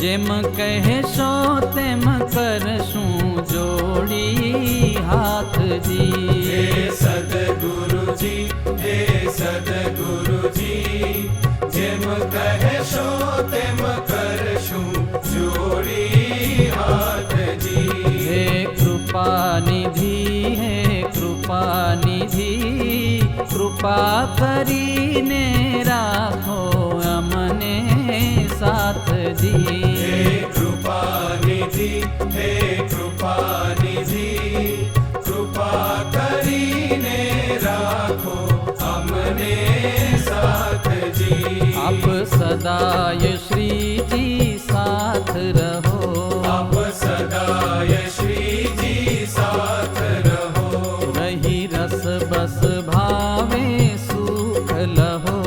જેમ કહેશો તેમ કરશું જોડી હાથજી. હે સદગુરુજી, હે સદગુરુજી, જેમ કહેશો તેમ કરશું જોડી હાથજી. હે કૃપાનિધિ, હે કૃપાનિધિ, કૃપા કરીને રાખો અમને સાથજી. હે કૃપાનિધિ, હે કૃપાનિધિ, કૃપા કરીને રાખો અમને સાથજી. આપ સદાય શ્રીજી સાથ રહો. આપ સદાય શ્રીજી સાથ રહો. રહી રસ બસ ભાવે સુખ લહો.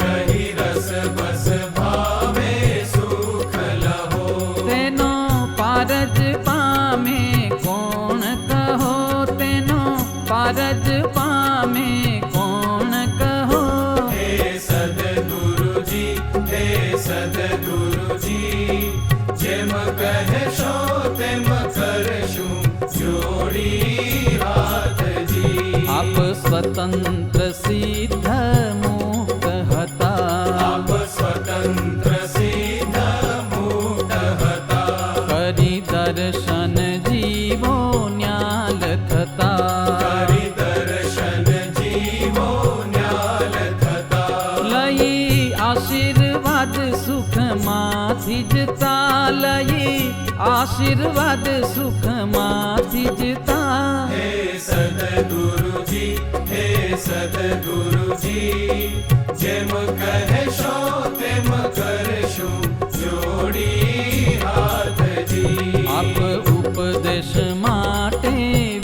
રહી રસ બસ ભાવે સુખ લહો. તેનો પારજ પામે કોણ કહો. તેનો પારજ પામે કોણ કહો. હે સદગુરુજી, હે સદગુરુજી, જેમ કહેશો તેમ કરશું જોડી હાથજી. આપ સ્વતંત્ર સિદ્ધ મુક્ત હતા. આપ સ્વતંત્ર સિદ્ધ મુક્ત હતા. કરી દર્શન જીવો ન્યાલ થતા. કરી દર્શન જીવો ન્યાલ થતા. લઈ આશીર્વાદ સુખમાંથી જતા. લઈ આશીર્વાદ સુખમાંથી જતા. હે સદગુરુજી, હે સદગુરુજી, જેમ કહેશો તેમ કરશું જોડી હાથજી. આપ ઉપદેશ માટે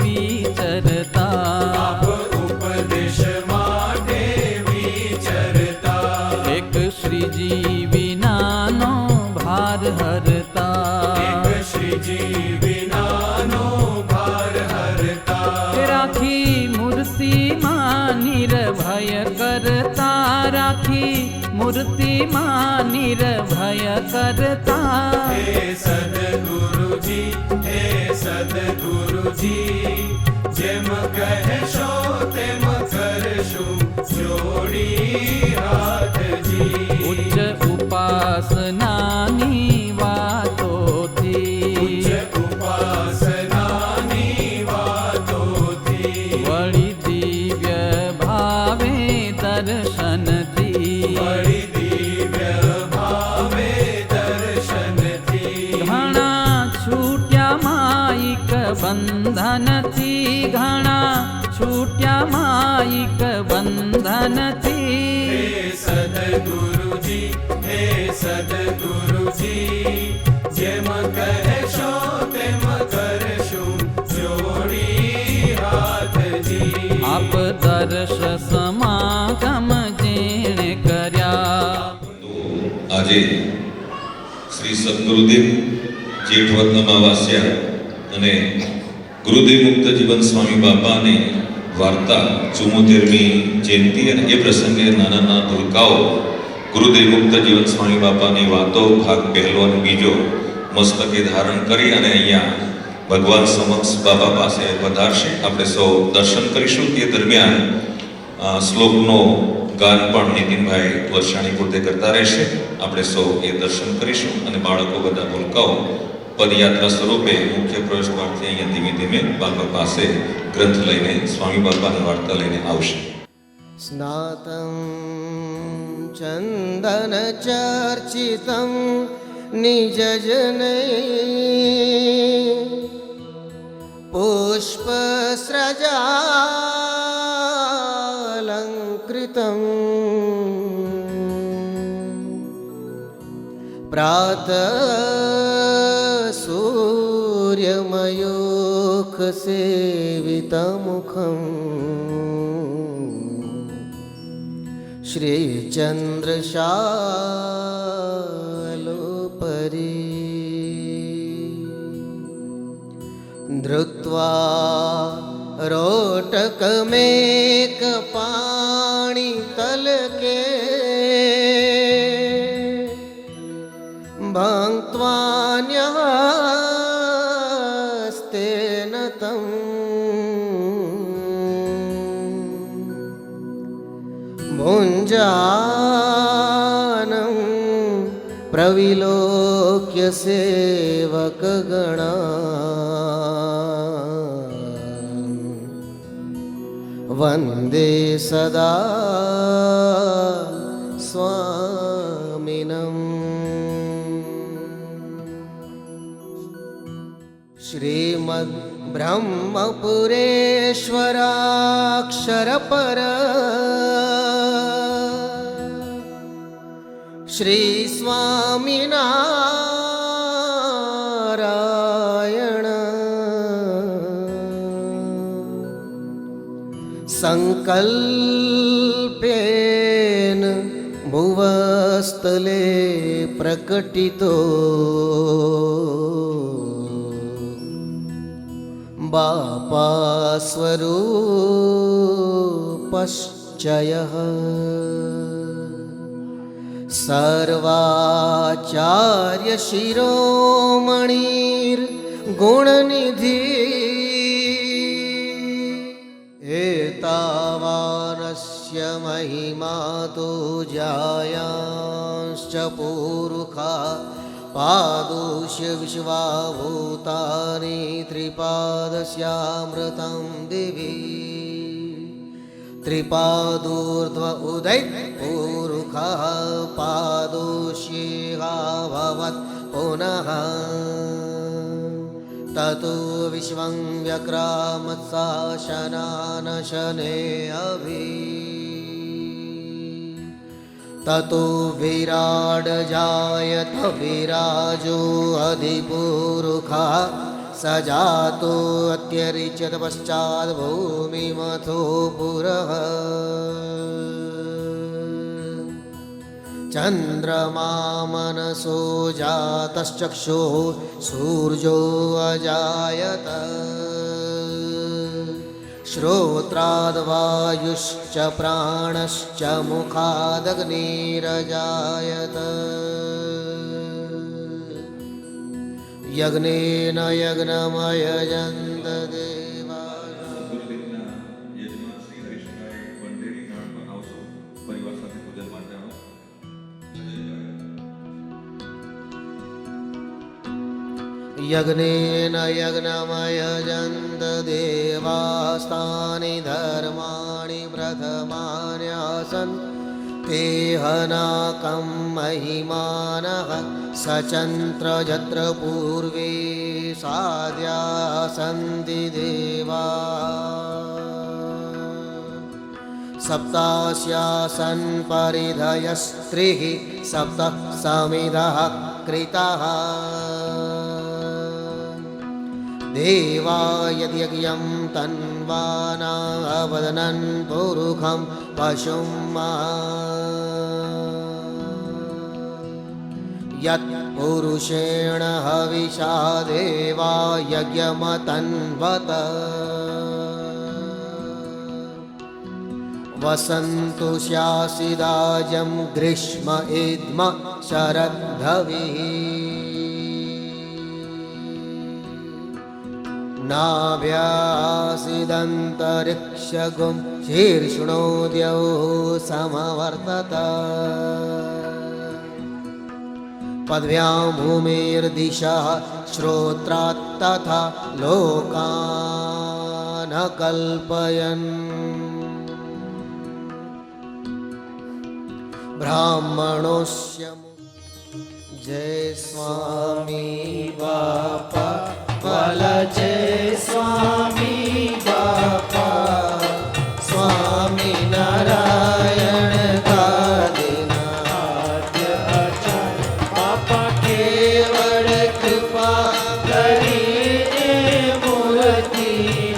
વિચરતા. આપ ઉપદેશ માટે વિચરતા. એક શ્રીજી વિનાનો ભાર હરતા. એક શ્રીજી વિનાનો ભાર હરતા. રાખી મૂર્તિમાં નિર્ભય કરતા. રાખી મૂર્તિમાં નિર્ભય કરતા. હે સદગુરુજી, હે સદગુરુજી, જેમ કહેશો તેમ કરશું જોડી હાથજી. ઉચ્ચ ઉપાસનાની વાતોથી. ઉચ્ચ ઉપાસનાની વાતોથી. વળી દિવ્ય ભાવે દર્શનથી. વળી દિવ્ય ભાવે દર્શનથી. ઘણા છૂટ્યા માઈક બંધનથી. ઘણા છૂટ્યા માઈક બંધનથી. હે સદગુરુજી, હે સદગુરુજી, જેમ કહેશો તેમ કરશું જોડી હાથજી. આપ દર્શ સમાગમ જેણે કર્યા. આજે શ્રી સદગુરુદેવ જેઠવત અમાવાસ્યા અને ગુરુદેવ મુક્ત જીવન સ્વામી બાપાની વાર્તા 74મી જયંતિ અને એ પ્રસંગે નાના નાના ધુલકાઓ ગુરુદેવ મુક્ત જીવન સ્વામી બાપાની વાતો ભાગ પહેલો અને બીજો મસ્તકે ધારણ કરી અને અહીંયા ભગવાન સમક્ષ બાપા પાસે વધારશે. આપણે સૌ દર્શન કરીશું. તે દરમિયાન શ્લોકનો ગાન પણ નીતિનભાઈ વર્ષાણી પોતે કરતા રહેશે. આપણે સૌ એ દર્શન કરીશું અને બાળકો બધા ભૂલકાઓ પદયાત્રા સ્વરૂપે મુખ્ય પ્રવેશ દ્વારથી અહીંયા ધીમે ધીમે બાપા પાસે ગ્રંથ લઈને સ્વામી બાપાની વાર્તા લઈને આવશે. સ્નાતં ચંદન ચર્ચિતં નિજજને પુષ્પસ્રજાલંકૃતં પ્રાતઃ સૂર્યમયુખસેવિતमुखं श्रीचन्द्रशालोपरि धृत्वा रोटकमेकपाणितलके भङ्क्त्वा स्वान्यस्तेन तं भुञ्जानं प्रविलोक्य सेवकगणा वन्दे सदा स्वामिनम्। श्रीमद्ब्रह्मपुरेश्वराक्षरपर श्री स्वामिनारायण संकल्पेन भुवस्तले प्रकटितो बापास्वरूपश्चयः सर्वाचार्यशिरोमणिर्गुणनिधि एतावानस्य महिमा तु जायांश्च पूरुखा पादोष्य विश्वाभूतानि त्रिपादस्यामृतं दिवि त्रिपादूर्ध्व उदैत्पूरुखः पादोष्येहाभवत् पुनः ततो विश्वं व्यक्रामत्सा शनानशने अभि ततो विराड जायत विराजो अधिपूरुखा स जातो अत्यरिच्यत पश्चात् भूमिमथो पुरः चन्द्रमा मनसो जातश्चक्षुः सूर्यो अजायत श्रोत्राद्वायुश्च प्राणश्च मुखादग्निरजायत यज्ञेन यज्ञमयजन्त देवा। ગુરુદેવના યજમાન શ્રી હરીશભાઈ વંડેરી ગામમાં આવશો પરિવાર સાથે પૂજન માટે આવો. यज्ञेन यज्ञमयजन्त देवास्तानि धर्माणि प्रथमान्यासन् तेहनाकं महिमानः सचन्त्र यत्र पूर्वे साद्या सन्ति देवा सप्तास्यासन् परिधयस्त्रिः सप्तः समिधः कृतः देवा यद्यज्ञं तन्वाना वदनन् पुरुखं पशुं यत्पुरुषेण हविषा देवा यज्ञमतन्वत वसन्तु स्यासिदाजं ग्रीष्म इद्म शरद्धविः नाभ्यासिदन्तरिक्षगुं शीर्ष्णोद्यौ समवर्तत पद्भ्यां भूमिर्दिशः श्रोत्रात् तथा लोकान् कल्पयन् ब्राह्मणोस्य जय स्वामी बापा वाला जय स्वामी बापा स्वामी नारायण का दिनाद्य आचार्य बापा केवल कृपा करीने मूर्ति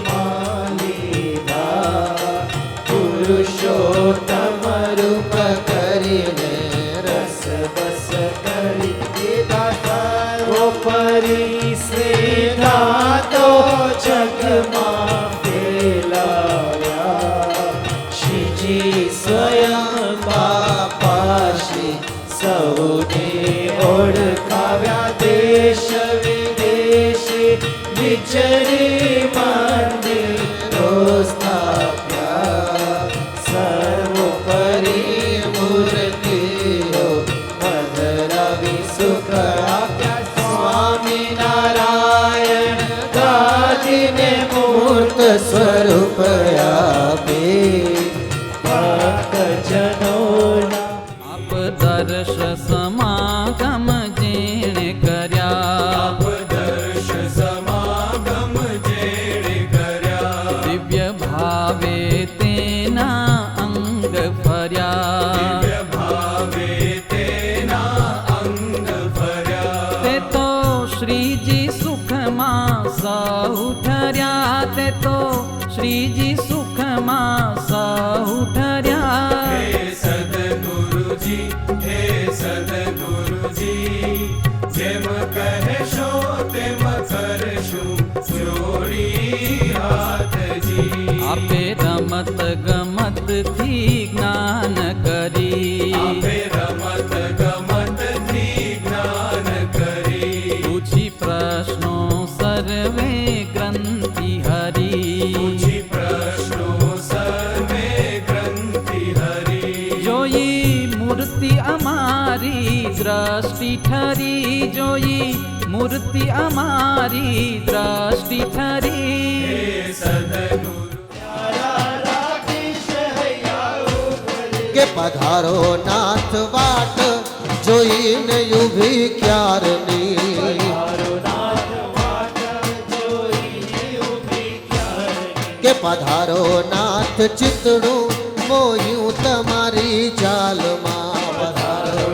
मालिदा पुरुषोत्तम रूप करीने रस बस करी दाता वो परी तो जगमा फैलाया श्रीजी स्वयं बापा श्री सौने ओळखाव्या दे ચરી મંદિરો સ્થાપ્યા સર્વોપરી મૂર્તિઓ મધરાવી સુખ આપ્યા સ્વામી નારાયણ ગાદીને મૂર્ત સ્વરૂપ આપે ભક્તજનોના આપ દર્શ સમાગમ જેણે કર્યા દર્શ સમાગમ જેણે કર્યા દિવ્ય ભાવે તેના અંગ ફર્યા દિવ્ય ભાવે તેના અંગ ફર્યા તે તો શ્રીજી સુખમાં સહુ ઠર્યા તે તો શ્રીજી સુખમાં સહુ ઠર્યા હે સદગુરુજી હે સદગુરુજી જેમ કહેશો તેમ કરશું જોડી હાથજી આપે રમત ગમતથી જ્ઞાન કરી આપે રમત ગમતથી જ્ઞાન કરી પૂછી પ્રશ્નો સર્વે ગ્રંથિ હરી પૂછી પ્રશ્નો સર્વે ગ્રંથિ હરી જોઈ મૂર્તિ અમારી દ્રષ્ટિ ઠરી જોઈ મૂર્તિ અમારી દ્રષ્ટિ ઠરી હે સદગુરુ કે પધારો નાથ વાટ જોઈને ઊભી ક્યારની કે પધારો નાથ ચિતડું મોયું તમારી ચાલમાં પધારો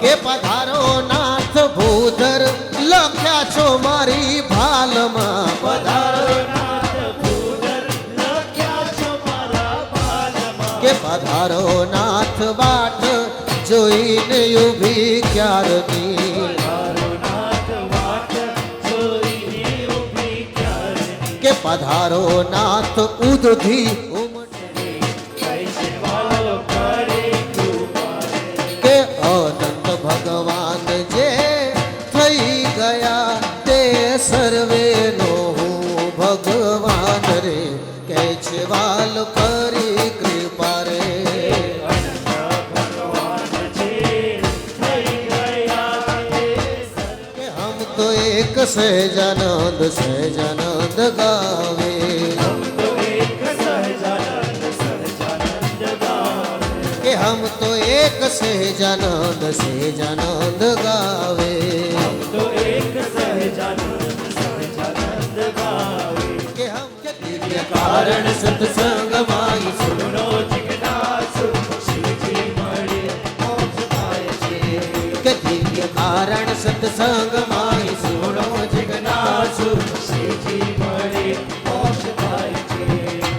કે પધારો નાથ ભૂધર લખ્યા છો મારી ભાલમાં પધારો કે પધારો નાથ વાટ જોઈને ઊભી ક્યારની કે પધારો નાથ ઉદધી કે અનંત ભગવાન જે થઈ ગયા તે સર્વેનો હું ભગવાન રે કે છે વાલ ફરી કૃપા રે કે હમ તો એક સહેજાનંદ સહેજાનંદ ગાવે કે હમ તો એક સહેજાનંદ સહેજાનંદ ગાવે કે હમ કે દિવ્ય કારણ સત્સંગ માઈ સુનો કે દિવ્ય કારણ સત્સંગ માઈ સુનો જિજ્ઞાસુ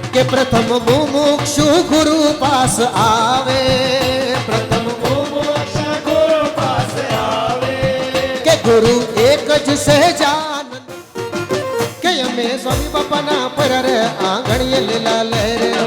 કે પ્રથમ મુમુક્ષુ ગુરુ પાસ આવે પ્રથમ મુમુક્ષુ ગુરુ પાસ આવે કે ગુરુ એક જ સહેજાનંદ કે અમે સ્વામી બાપાના પર રે આંગણીએ લીલા લહેરે